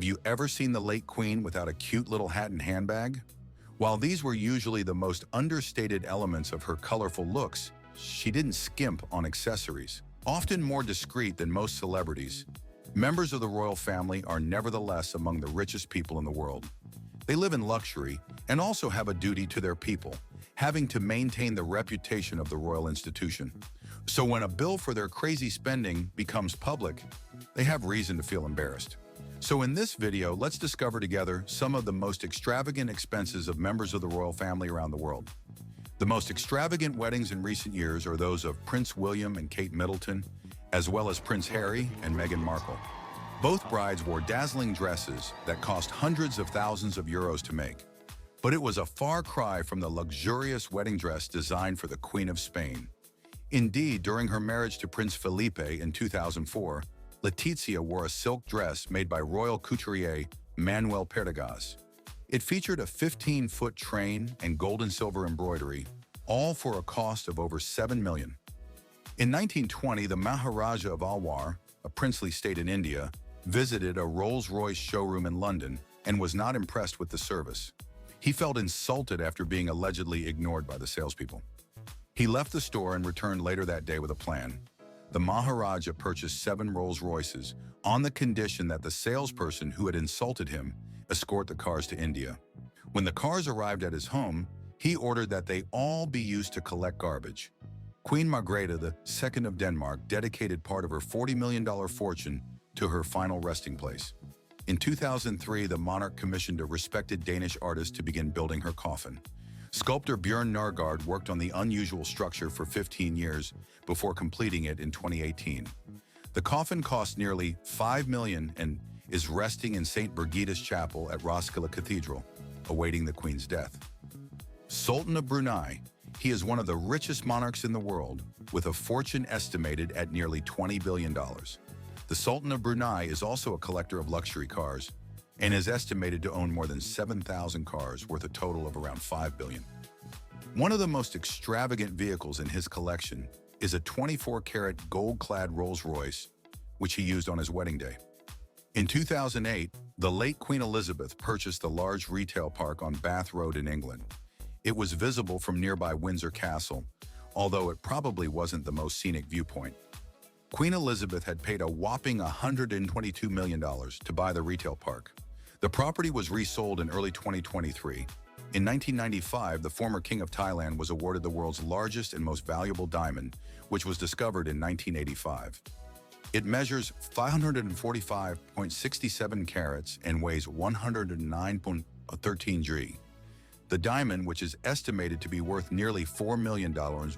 Have you ever seen the late Queen without a cute little hat and handbag? While these were usually the most understated elements of her colorful looks, she didn't skimp on accessories. Often more discreet than most celebrities, members of the royal family are nevertheless among the richest people in the world. They live in luxury and also have a duty to their people, having to maintain the reputation of the royal institution. So when a bill for their crazy spending becomes public, they have reason to feel embarrassed. So in this video, let's discover together some of the most extravagant expenses of members of the royal family around the world. The most extravagant weddings in recent years are those of Prince William and Kate Middleton, as well as Prince Harry and Meghan Markle. Both brides wore dazzling dresses that cost hundreds of thousands of euros to make. But it was a far cry from the luxurious wedding dress designed for the Queen of Spain. Indeed, during her marriage to Prince Felipe in 2004, Letizia wore a silk dress made by royal couturier Manuel Pertegaz. It featured a 15-foot train and gold and silver embroidery, all for a cost of over $7 million. In 1920, the Maharaja of Alwar, a princely state in India, visited a Rolls-Royce showroom in London and was not impressed with the service. He felt insulted after being allegedly ignored by the salespeople. He left the store and returned later that day with a plan. The Maharaja purchased 7 Rolls-Royces on the condition that the salesperson who had insulted him escort the cars to India. When the cars arrived at his home, he ordered that they all be used to collect garbage. Queen Margrethe II of Denmark dedicated part of her $40 million fortune to her final resting place. In 2003, the monarch commissioned a respected Danish artist to begin building her coffin. Sculptor Bjørn Nørgaard worked on the unusual structure for 15 years before completing it in 2018. The coffin cost nearly $5 million and is resting in St. Birgitte's Chapel at Roskilde Cathedral, awaiting the Queen's death. Sultan of Brunei. He is one of the richest monarchs in the world, with a fortune estimated at nearly $20 billion. The Sultan of Brunei is also a collector of luxury cars and is estimated to own more than 7,000 cars worth a total of around $5 billion. One of the most extravagant vehicles in his collection is a 24-karat gold-clad Rolls-Royce, which he used on his wedding day. In 2008, the late Queen Elizabeth purchased the large retail park on Bath Road in England. It was visible from nearby Windsor Castle, although it probably wasn't the most scenic viewpoint. Queen Elizabeth had paid a whopping $122 million to buy the retail park. The property was resold in early 2023. In 1995, the former King of Thailand was awarded the world's largest and most valuable diamond, which was discovered in 1985. It measures 545.67 carats and weighs 109.13 g. The diamond, which is estimated to be worth nearly $4 million,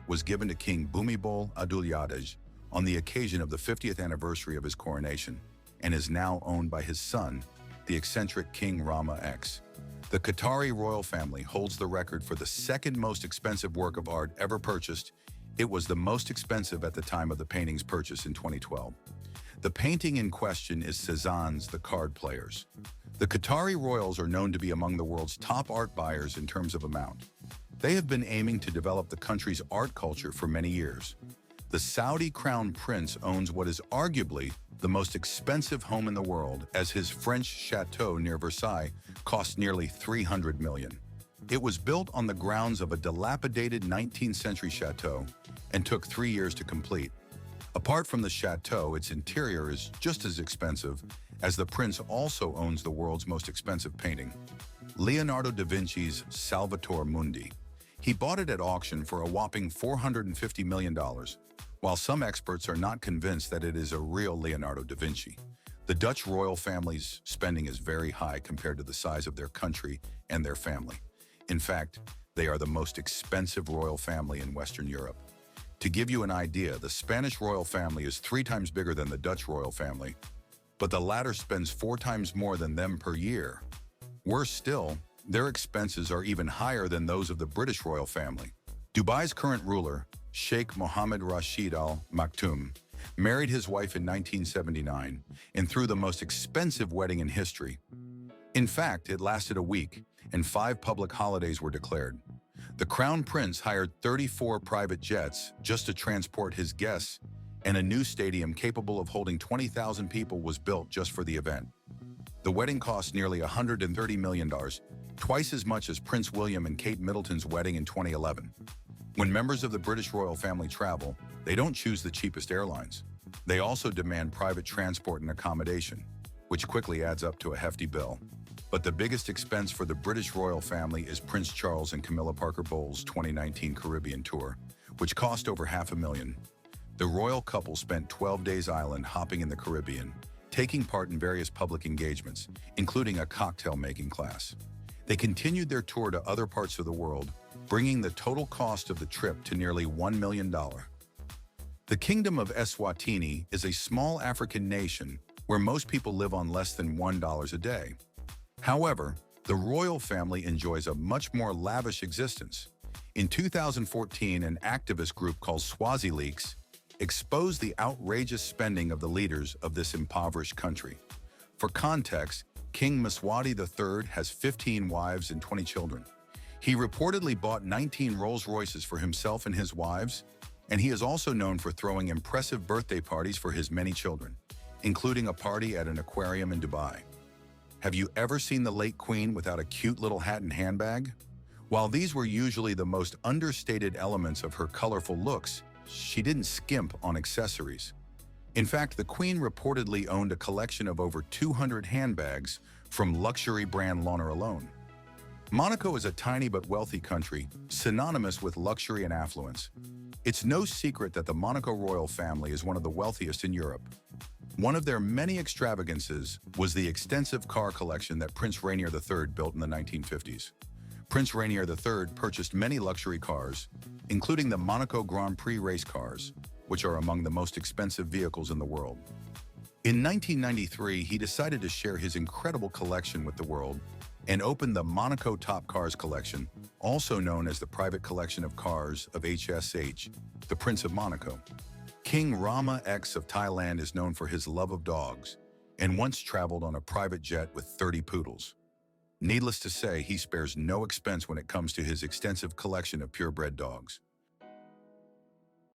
was given to King Bhumibol Adulyadej on the occasion of the 50th anniversary of his coronation, and is now owned by his son, the eccentric King Rama X. The Qatari royal family holds the record for the second most expensive work of art ever purchased. It was the most expensive at the time of the painting's purchase in 2012. The painting in question is Cézanne's The Card Players. The Qatari royals are known to be among the world's top art buyers in terms of amount. They have been aiming to develop the country's art culture for many years. The Saudi crown prince owns what is arguably the most expensive home in the world, as his French chateau near Versailles cost nearly $300 million. It was built on the grounds of a dilapidated 19th century chateau and took 3 years to complete. Apart from the chateau, its interior is just as expensive, as the prince also owns the world's most expensive painting, Leonardo da Vinci's Salvator Mundi. He bought it at auction for a whopping $450 million, while some experts are not convinced that it is a real Leonardo da Vinci. The Dutch royal family's spending is very high compared to the size of their country and their family. In fact, they are the most expensive royal family in Western Europe. To give you an idea, the Spanish royal family is 3 times bigger than the Dutch royal family, but the latter spends 4 times more than them per year. Worse still, their expenses are even higher than those of the British royal family. Dubai's current ruler, Sheikh Mohammed Rashid Al Maktoum, married his wife in 1979 and threw the most expensive wedding in history. In fact, it lasted a week, and 5 public holidays were declared. The Crown Prince hired 34 private jets just to transport his guests, and a new stadium capable of holding 20,000 people was built just for the event. The wedding cost nearly $130 million, twice as much as Prince William and Kate Middleton's wedding in 2011. When members of the British royal family travel, they don't choose the cheapest airlines. They also demand private transport and accommodation, which quickly adds up to a hefty bill. But the biggest expense for the British royal family is Prince Charles and Camilla Parker Bowles' 2019 Caribbean tour, which cost over $500,000. The royal couple spent 12 days island hopping in the Caribbean, taking part in various public engagements, including a cocktail-making class. They continued their tour to other parts of the world, bringing the total cost of the trip to nearly $1 million. The Kingdom of Eswatini is a small African nation where most people live on less than $1 a day. However, the royal family enjoys a much more lavish existence. In 2014, an activist group called SwaziLeaks exposed the outrageous spending of the leaders of this impoverished country. For context, King Mswati III has 15 wives and 20 children. He reportedly bought 19 Rolls-Royces for himself and his wives, and he is also known for throwing impressive birthday parties for his many children, including a party at an aquarium in Dubai. Have you ever seen the late Queen without a cute little hat and handbag? While these were usually the most understated elements of her colorful looks, she didn't skimp on accessories. In fact, the Queen reportedly owned a collection of over 200 handbags from luxury brand Launer alone. Monaco is a tiny but wealthy country, synonymous with luxury and affluence. It's no secret that the Monaco royal family is one of the wealthiest in Europe. One of their many extravagances was the extensive car collection that Prince Rainier III built in the 1950s. Prince Rainier III purchased many luxury cars, including the Monaco Grand Prix race cars, which are among the most expensive vehicles in the world. In 1993, he decided to share his incredible collection with the world and opened the Monaco Top Cars Collection, also known as the Private Collection of Cars of HSH, the Prince of Monaco. King Rama X of Thailand is known for his love of dogs and once traveled on a private jet with 30 poodles. Needless to say, he spares no expense when it comes to his extensive collection of purebred dogs.